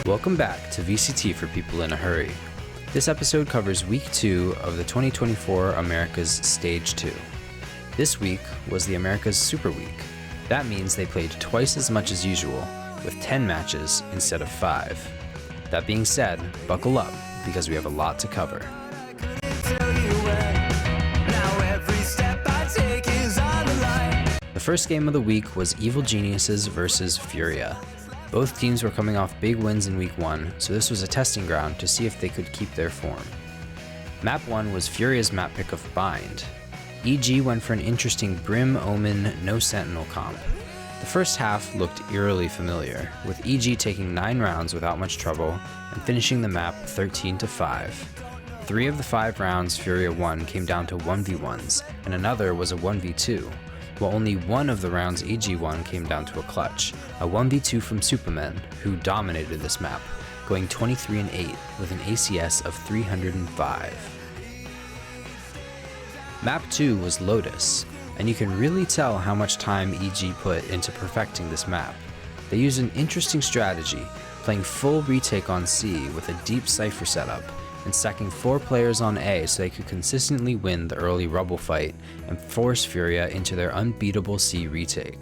Welcome back to VCT for People in a Hurry. This episode covers Week 2 of the 2024 Americas Stage 2. This week was the Americas Super Week. That means they played twice as much as usual, with 10 matches instead of 5. That being said, buckle up, because we have a lot to cover. The first game of the week was Evil Geniuses versus Furia. Both teams were coming off big wins in Week 1, so this was a testing ground to see if they could keep their form. Map 1 was Furia's map pick of Bind. EG went for an interesting Brim, Omen, no Sentinel comp. The first half looked eerily familiar, with EG taking 9 rounds without much trouble and finishing the map 13-5. 3 of the 5 rounds Furia won came down to 1v1s, and another was a 1v2, while only 1 of the rounds EG won came down to a clutch, a 1v2 from Supermen, who dominated this map, going 23-8 with an ACS of 305. Map 2 was Lotus, and you can really tell how much time EG put into perfecting this map. They used an interesting strategy, playing full retake on C with a deep Cypher setup, and stacking 4 players on A so they could consistently win the early rubble fight and force Furia into their unbeatable C retake.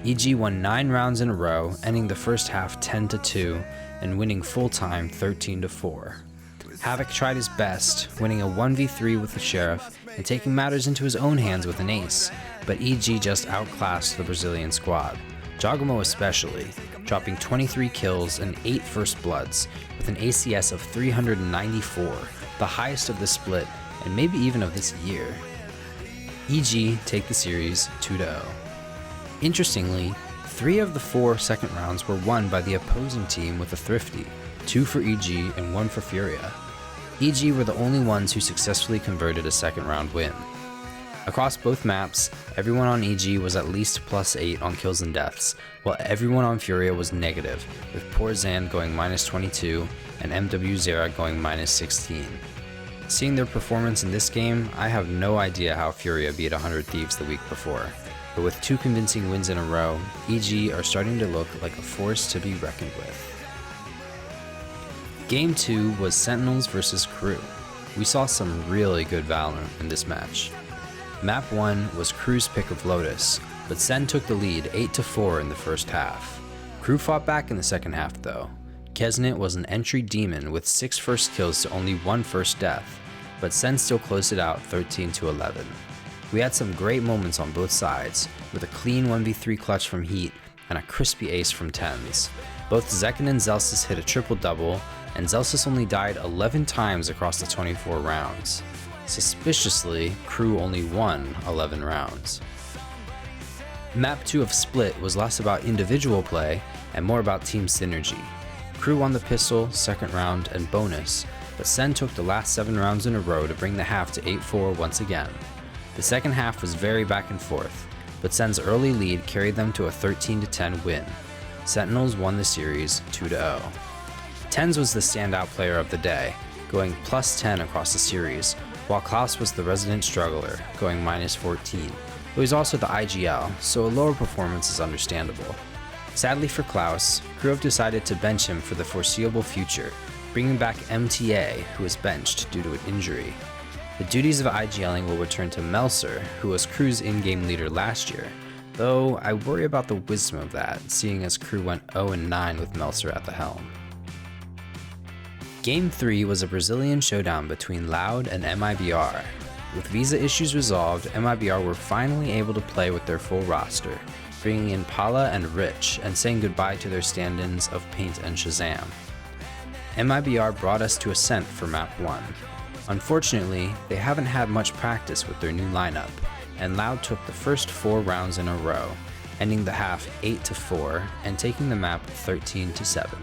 EG won 9 rounds in a row, ending the first half 10-2 and winning full time 13-4. Havoc tried his best, winning a 1v3 with the Sheriff and taking matters into his own hands with an ace, but EG just outclassed the Brazilian squad, Giacomo especially, dropping 23 kills and 8 first bloods with an ACS of 394, the highest of the split and maybe even of this year. EG take the series 2-0. Interestingly, 3 of the 4 second rounds were won by the opposing team with a thrifty, 2 for EG and 1 for Furia. EG were the only ones who successfully converted a second round win. Across both maps, everyone on EG was at least +8 on kills and deaths, while everyone on Furia was negative, with Poor Zan going -22 and MW Zera going -16. Seeing their performance in this game, I have no idea how Furia beat 100 Thieves the week before, but with 2 convincing wins in a row, EG are starting to look like a force to be reckoned with. Game 2 was Sentinels versus Crew. We saw some really good Valorant in this match. Map 1 was Crew's pick of Lotus, but Sen took the lead 8-4 in the first half. Crew fought back in the second half though. Kesnit was an entry demon with 6 first kills to only 1 first death, but Sen still closed it out 13-11. We had some great moments on both sides, with a clean 1v3 clutch from Heat and a crispy ace from Tens. Both Zekin and Zelsis hit a triple-double, and Zelsis only died 11 times across the 24 rounds. Suspiciously, Crew only won 11 rounds. Map 2 of Split was less about individual play and more about team synergy. Crew won the pistol, second round, and bonus, but Sen took the last 7 rounds in a row to bring the half to 8-4 once again. The second half was very back and forth, but Sen's early lead carried them to a 13-10 win. Sentinels won the series 2-0. Tens was the standout player of the day, going +10 across the series, while Klaus was the resident struggler, going -14. But he's also the IGL, so a lower performance is understandable. Sadly for Klaus, Crew have decided to bench him for the foreseeable future, bringing back MTA, who was benched due to an injury. The duties of IGLing will return to Melser, who was Crew's in-game leader last year, though I worry about the wisdom of that, seeing as Crew went 0-9 with Melser at the helm. Game 3 was a Brazilian showdown between Loud and MIBR. With visa issues resolved, MIBR were finally able to play with their full roster, bringing in Pala and Rich and saying goodbye to their stand-ins of Paint and Shazam. MIBR brought us to Ascent for Map 1. Unfortunately, they haven't had much practice with their new lineup, and Loud took the first 4 rounds in a row, ending the half 8-4 and taking the map 13-7.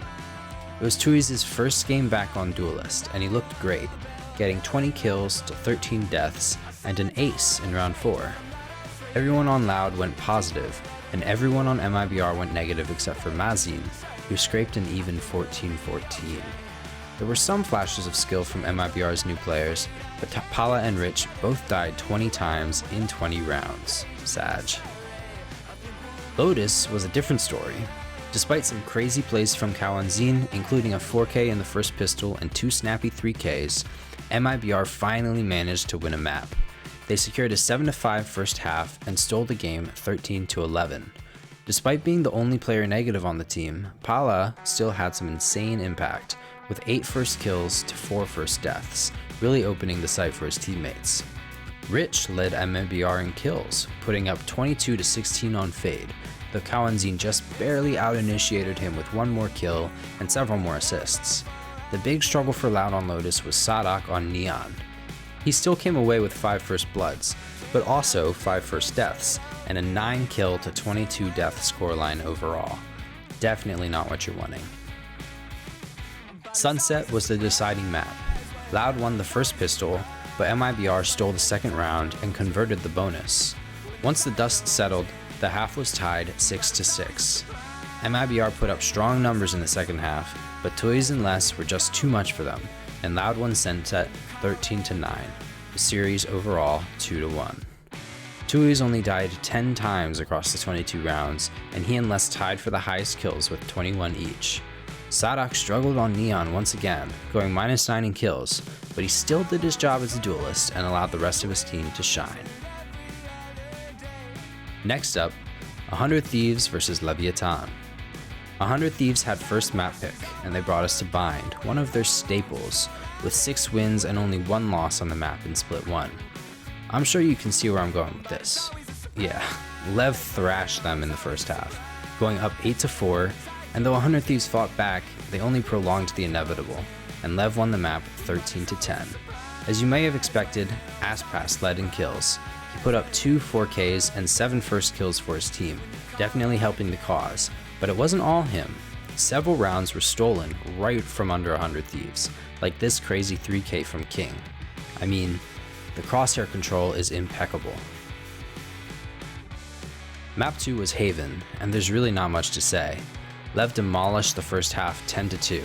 It was Tui's first game back on Duelist, and he looked great, getting 20 kills to 13 deaths and an ace in round 4. Everyone on Loud went positive, and everyone on MIBR went negative except for Mazin, who scraped an even 14-14. There were some flashes of skill from MIBR's new players, but Pala and Rich both died 20 times in 20 rounds. Sag. Lotus was a different story. Despite some crazy plays from Kawanzin, including a 4K in the first pistol and 2 snappy 3Ks, MIBR finally managed to win a map. They secured a 7-5 first half and stole the game 13-11. Despite being the only player negative on the team, Pala still had some insane impact, with 8 first kills to 4 first deaths, really opening the sight for his teammates. Rich led MIBR in kills, putting up 22-16 on Fade, though Kawanzin just barely out-initiated him with 1 more kill and several more assists. The big struggle for Loud on Lotus was Sadak on Neon. He still came away with 5 first bloods, but also 5 first deaths, and a 9 kill to 22 death scoreline overall. Definitely not what you're wanting. Sunset was the deciding map. Loud won the first pistol, but MIBR stole the second round and converted the bonus. Once the dust settled, the half was tied 6-6. MIBR put up strong numbers in the second half, but Toys and Less were just too much for them, and Loud won Sunset 13-9, the series overall 2-1. Toys only died 10 times across the 22 rounds, and he and Less tied for the highest kills with 21 each. Sadak struggled on Neon once again, going -9 in kills, but he still did his job as a duelist and allowed the rest of his team to shine. Next up, 100 Thieves versus Leviathan. 100 Thieves had first map pick, and they brought us to Bind, one of their staples, with 6 wins and only 1 loss on the map in Split 1. I'm sure you can see where I'm going with this. Yeah, Lev thrashed them in the first half, going up 8-4, and though 100 Thieves fought back, they only prolonged the inevitable, and Lev won the map 13-10. As you may have expected, Aspas led in kills. He put up 2 4Ks and 7 first kills for his team, definitely helping the cause, but it wasn't all him. Several rounds were stolen right from under 100 Thieves, like this crazy 3K from King. I mean, the crosshair control is impeccable. Map 2 was Haven, and there's really not much to say. Lev demolished the first half 10-2.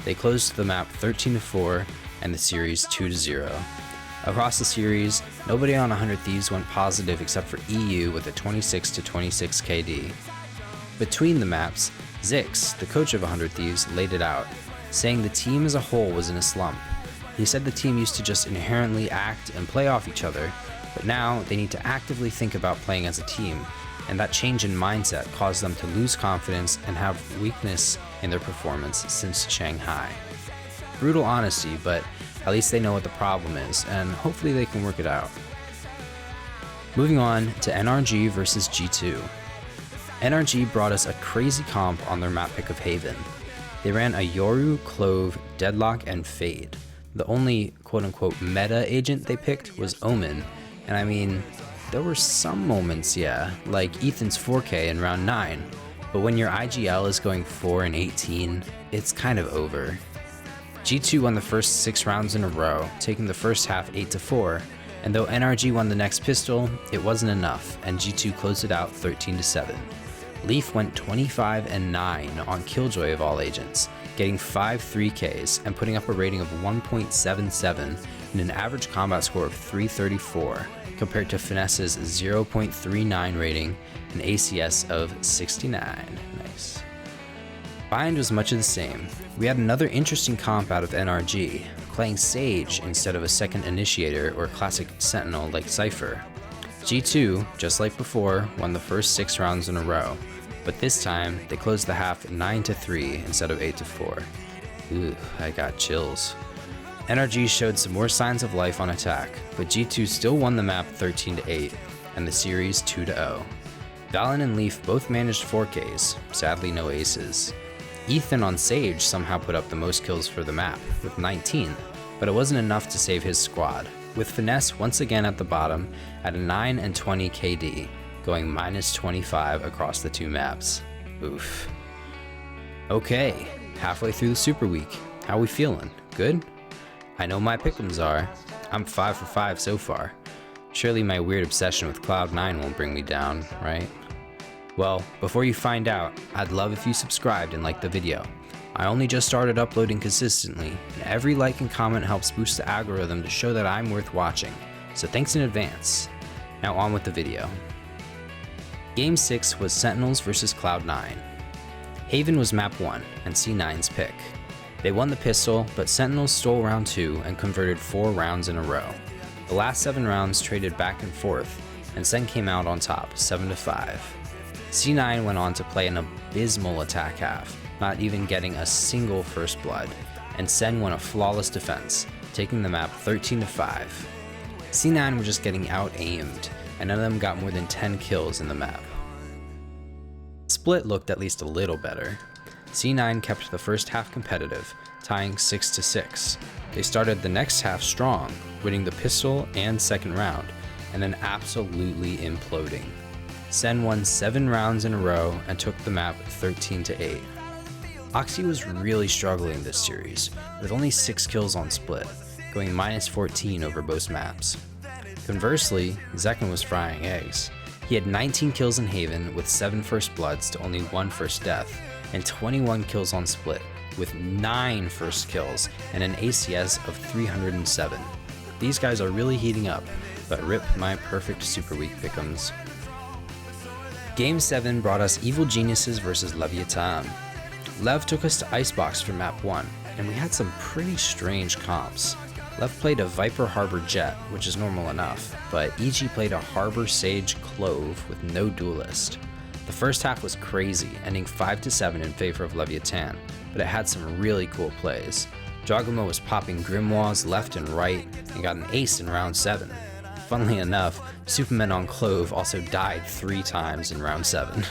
They closed the map 13-4 and the series 2-0. Across the series, nobody on 100 Thieves went positive except for EU with a 26-26 KD. Between the maps, Zix, the coach of 100 Thieves, laid it out, saying the team as a whole was in a slump. He said the team used to just inherently act and play off each other, but now they need to actively think about playing as a team, and that change in mindset caused them to lose confidence and have weakness in their performance since Shanghai. Brutal honesty, but at least they know what the problem is, and hopefully they can work it out. Moving on to NRG versus G2. NRG brought us a crazy comp on their map pick of Haven. They ran a Yoru, Clove, Deadlock, and Fade. The only quote-unquote meta agent they picked was Omen, and I mean, there were some moments, yeah, like Ethan's 4K in round 9, but when your IGL is going 4-18, it's kind of over. G2 won the first 6 rounds in a row, taking the first half 8-4, and though NRG won the next pistol, it wasn't enough, and G2 closed it out 13-7. Leaf went 25-9 on Killjoy of all agents, getting 5 3Ks and putting up a rating of 1.77 and an average combat score of 334, compared to Finesse's 0.39 rating and ACS of 69. Nice. Bind was much of the same. We had another interesting comp out of NRG, playing Sage instead of a second initiator or classic Sentinel like Cypher. G2, just like before, won the first 6 rounds in a row, but this time they closed the half 9-3 instead of 8-4. Ooh, I got chills. NRG showed some more signs of life on attack, but G2 still won the map 13-8 and the series 2-0. Valen and Leaf both managed 4Ks, sadly no aces. Ethan on Sage somehow put up the most kills for the map, with 19, but it wasn't enough to save his squad, with Finesse once again at the bottom at a 9-20 KD, going -25 across the 2 maps. Oof. Okay, halfway through the Super Week. How we feeling? Good? I know my pick'ems are. I'm 5 for 5 so far. Surely my weird obsession with Cloud9 won't bring me down, right? Well, before you find out, I'd love if you subscribed and liked the video. I only just started uploading consistently, and every like and comment helps boost the algorithm to show that I'm worth watching, so thanks in advance. Now on with the video. Game 6 was Sentinels versus Cloud9. Haven was map 1 and C9's pick. They won the pistol, but Sentinels stole round 2 and converted 4 rounds in a row. The last 7 rounds traded back and forth, and Sen came out on top, 7-5. C9 went on to play an abysmal attack half, not even getting a single first blood, and Sen won a flawless defense, taking the map 13-5. C9 were just getting out-aimed, and none of them got more than 10 kills in the map. Split looked at least a little better. C9 kept the first half competitive, tying 6-6. They started the next half strong, winning the pistol and second round, and then absolutely imploding. Sen won 7 rounds in a row and took the map 13-8. Oxy was really struggling this series, with only 6 kills on Split, going -14 over both maps. Conversely, Zekken was frying eggs. He had 19 kills in Haven with 7 first bloods to only 1 first death, and 21 kills on Split with 9 first kills and an ACS of 307. These guys are really heating up, but rip my perfect super weak pick'ems. Game 7 brought us Evil Geniuses versus Leviathan. Lev took us to Icebox for map 1, and we had some pretty strange comps. Lev played a Viper Harbor Jet, which is normal enough, but EG played a Harbor Sage Clove with no duelist. The first half was crazy, ending 5-7 in favor of Leviathan, but it had some really cool plays. Jogamo was popping Grimoires left and right, and got an ace in round 7. Funnily enough, Superman on Clove also died 3 times in round 7.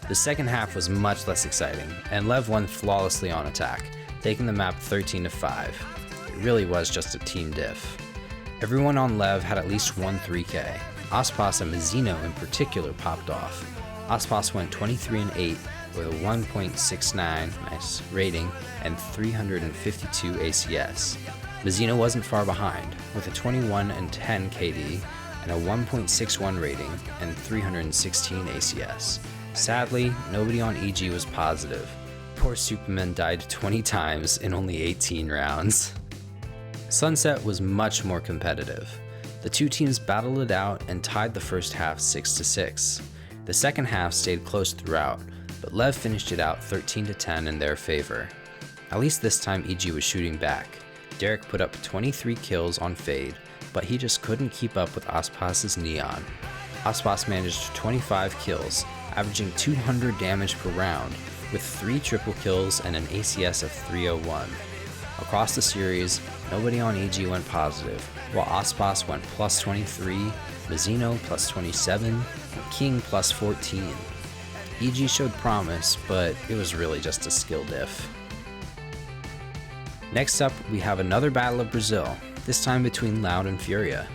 The second half was much less exciting, and Lev won flawlessly on attack, taking the map 13-5. It really was just a team diff. Everyone on Lev had at least one 3K. Aspas and Mazzino in particular popped off. Aspas went 23-8 with a 1.69 nice rating and 352 ACS. Mazzino wasn't far behind, with a 21-10 KD and a 1.61 rating and 316 ACS. Sadly, nobody on EG was positive. Poor Superman died 20 times in only 18 rounds. Sunset was much more competitive. The two teams battled it out and tied the first half 6-6. The second half stayed close throughout, but Lev finished it out 13-10 in their favor. At least this time EG was shooting back. Derek put up 23 kills on Fade, but he just couldn't keep up with Aspas's Neon. Aspas managed 25 kills, averaging 200 damage per round, with 3 triple kills and an ACS of 301. Across the series, nobody on EG went positive, while Aspas went +23, Mazzino +27, and King +14. EG showed promise, but it was really just a skill diff. Next up, we have another Battle of Brazil, this time between Loud and Furia.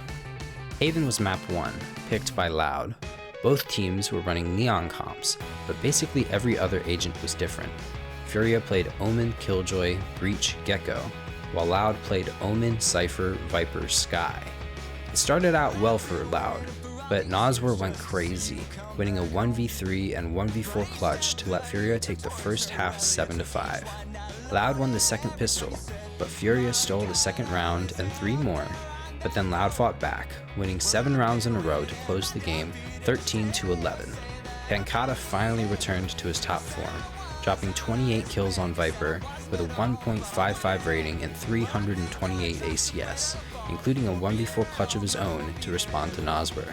Haven was map 1, picked by Loud. Both teams were running Neon comps, but basically every other agent was different. Furia played Omen, Killjoy, Breach, Gecko, while Loud played Omen, Cypher, Viper, Sky. It started out well for Loud, but Noswer went crazy, winning a 1v3 and 1v4 clutch to let Furia take the first half 7-5. Loud won the second pistol, but Furia stole the second round and 3 more, but then Loud fought back, winning 7 rounds in a row to close the game 13-11. Pancata finally returned to his top form, dropping 28 kills on Viper with a 1.55 rating and 328 ACS, including a 1v4 clutch of his own to respond to Noswer.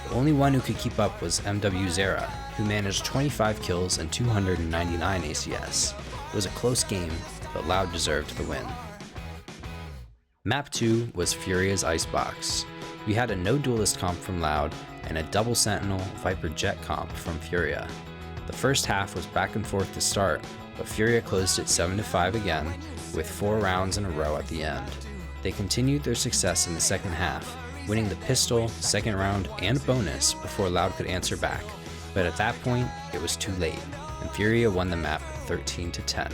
The only one who could keep up was MW Zera, who managed 25 kills and 299 ACS. It was a close game, but Loud deserved the win. Map 2 was Furia's Icebox. We had a no duelist comp from Loud and a double Sentinel Viper Jet comp from Furia. The first half was back and forth to start, but Furia closed it 7-5 again, with 4 rounds in a row at the end. They continued their success in the second half, winning the pistol, second round, and bonus before Loud could answer back, but at that point, it was too late, and Furia won the map 13-10.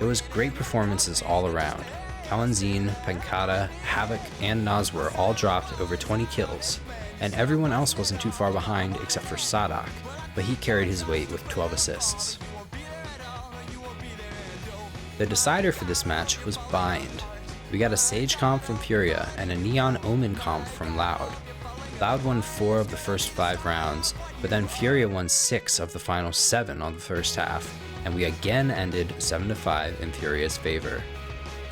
It was great performances all around. Kalanzine, Pancata, Havoc, and Noswer all dropped over 20 kills, and everyone else wasn't too far behind except for Sadak, but he carried his weight with 12 assists. The decider for this match was Bind. We got a Sage comp from Furia and a Neon Omen comp from Loud. Loud won 4 of the first 5 rounds, but then Furia won 6 of the final 7 on the first half, and we again ended 7-5 in Furia's favor.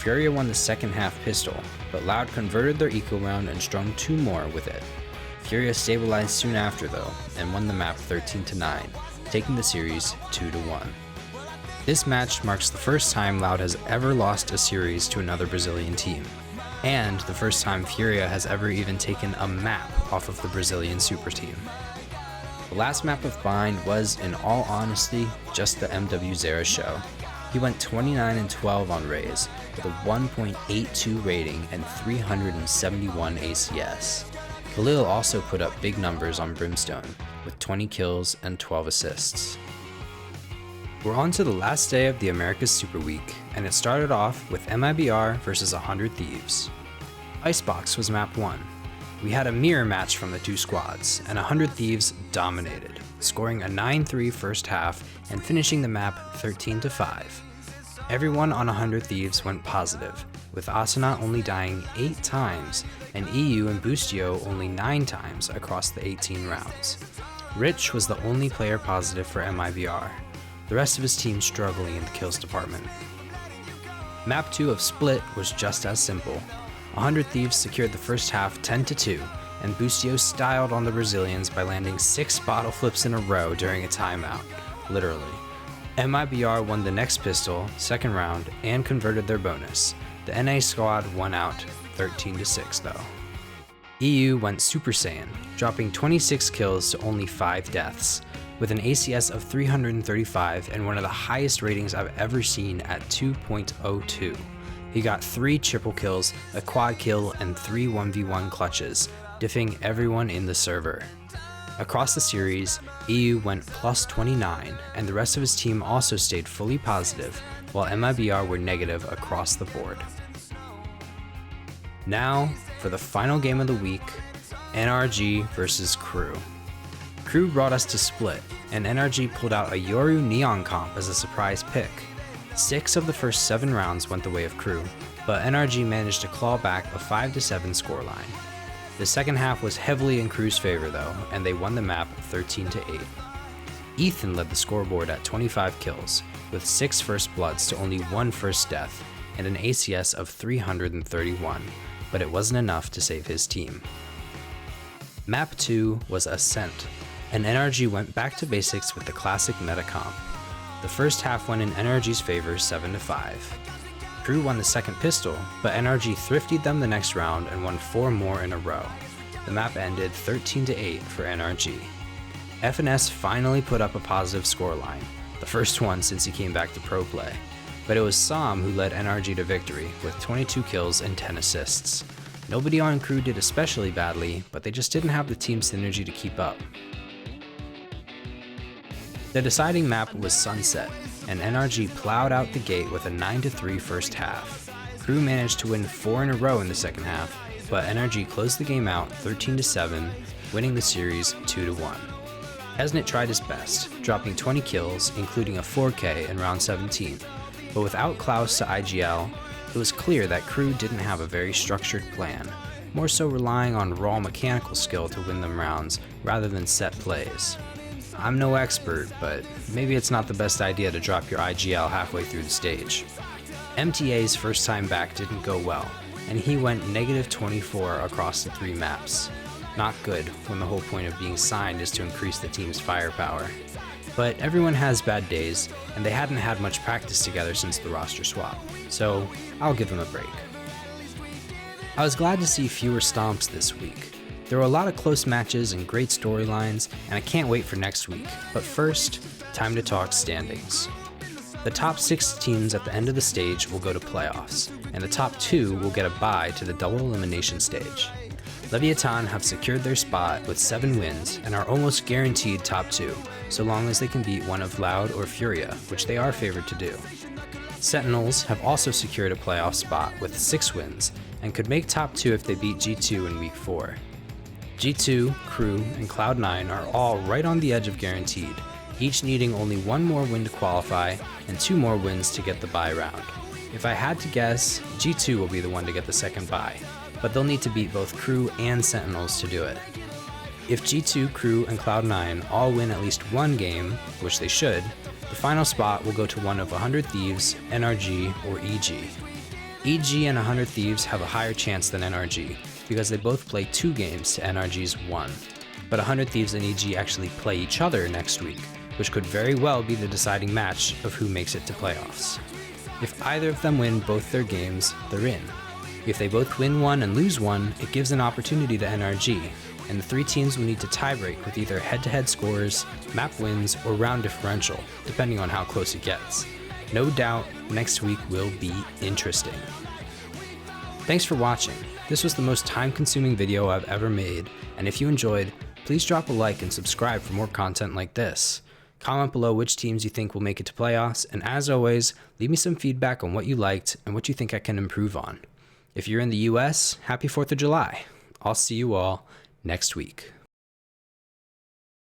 Furia won the second half pistol, but Loud converted their eco round and strung 2 more with it. Furia stabilized soon after though, and won the map 13-9, taking the series 2-1. This match marks the first time Loud has ever lost a series to another Brazilian team, and the first time Furia has ever even taken a map off of the Brazilian super team. The last map of Bind was, in all honesty, just the MW Zera show. He went 29-12 on Raze, with a 1.82 rating and 371 ACS. Khalil also put up big numbers on Brimstone, with 20 kills and 12 assists. We're on to the last day of the Americas Super Week, and it started off with MIBR versus 100 Thieves. Icebox was map 1. We had a mirror match from the 2 squads, and 100 Thieves dominated, scoring a 9-3 first half and finishing the map 13-5. Everyone on 100 Thieves went positive, with Asuna only dying 8 times and EU and Boostio only 9 times across the 18 rounds. Rich was the only player positive for MIBR, the rest of his team struggling in the kills department. Map 2 of Split was just as simple. 100 Thieves secured the first half 10-2, and Boostio styled on the Brazilians by landing 6 bottle flips in a row during a timeout, literally. MIBR won the next pistol, second round, and converted their bonus. The NA squad won out 13-6 though. EU went Super Saiyan, dropping 26 kills to only 5 deaths, with an ACS of 335 and one of the highest ratings I've ever seen at 2.02. He got 3 triple kills, a quad kill, and 3 1v1 clutches, diffing everyone in the server. Across the series, EU went plus 29, and the rest of his team also stayed fully positive, while MIBR were negative across the board. Now, for the final game of the week, NRG versus Crew. Crew brought us to Split, and NRG pulled out a Yoru Neon comp as a surprise pick. 6 of the first 7 rounds went the way of Crew, but NRG managed to claw back a 5-7 scoreline. The second half was heavily in Crew's favor though, and they won the map 13-8. Ethan led the scoreboard at 25 kills, with 6 first bloods to only 1 first death, and an ACS of 331, but it wasn't enough to save his team. Map 2 was Ascent, and NRG went back to basics with the classic meta comp. The first half went in NRG's favor 7-5. Crew won the second pistol, but NRG thrifted them the next round and won 4 more in a row. The map ended 13-8 for NRG. FNS finally put up a positive scoreline, the first one since he came back to pro play, but it was Sam who led NRG to victory with 22 kills and 10 assists. Nobody on Crew did especially badly, but they just didn't have the team synergy to keep up. The deciding map was Sunset, and NRG plowed out the gate with a 9-3 first half. Crew managed to win 4 in a row in the second half, but NRG closed the game out 13-7, winning the series 2-1. Hesnit tried his best, dropping 20 kills, including a 4K in round 17, but without Klaus to IGL, it was clear that Crew didn't have a very structured plan, more so relying on raw mechanical skill to win them rounds rather than set plays. I'm no expert, but maybe it's not the best idea to drop your IGL halfway through the stage. MTA's first time back didn't go well, and he went -24 across the 3 maps. Not good when the whole point of being signed is to increase the team's firepower. But everyone has bad days, and they hadn't had much practice together since the roster swap, so I'll give them a break. I was glad to see fewer stomps this week. There were a lot of close matches and great storylines, and I can't wait for next week. But first, time to talk standings. The top 6 teams at the end of the stage will go to playoffs, and the top 2 will get a bye to the double elimination stage. Leviathan have secured their spot with 7 wins and are almost guaranteed top 2, so long as they can beat one of Loud or Furia, which they are favored to do. Sentinels have also secured a playoff spot with 6 wins, and could make top 2 if they beat G2 in week 4. G2, Crew, and Cloud9 are all right on the edge of guaranteed, each needing only 1 more win to qualify and 2 more wins to get the bye round. If I had to guess, G2 will be the one to get the second bye, but they'll need to beat both Crew and Sentinels to do it. If G2, Crew, and Cloud9 all win at least one game, which they should, the final spot will go to one of 100 Thieves, NRG, or EG. EG and 100 Thieves have a higher chance than NRG, because they both play 2 games to NRG's 1. But 100 Thieves and EG actually play each other next week, which could very well be the deciding match of who makes it to playoffs. If either of them win both their games, they're in. If they both win one and lose one, it gives an opportunity to NRG, and the 3 teams will need to tiebreak with either head-to-head scores, map wins, or round differential, depending on how close it gets. No doubt, next week will be interesting. Thanks for watching. This was the most time-consuming video I've ever made, and if you enjoyed, please drop a like and subscribe for more content like this. Comment below which teams you think will make it to playoffs, and as always, leave me some feedback on what you liked and what you think I can improve on. If you're in the US, happy 4th of July. I'll see you all next week.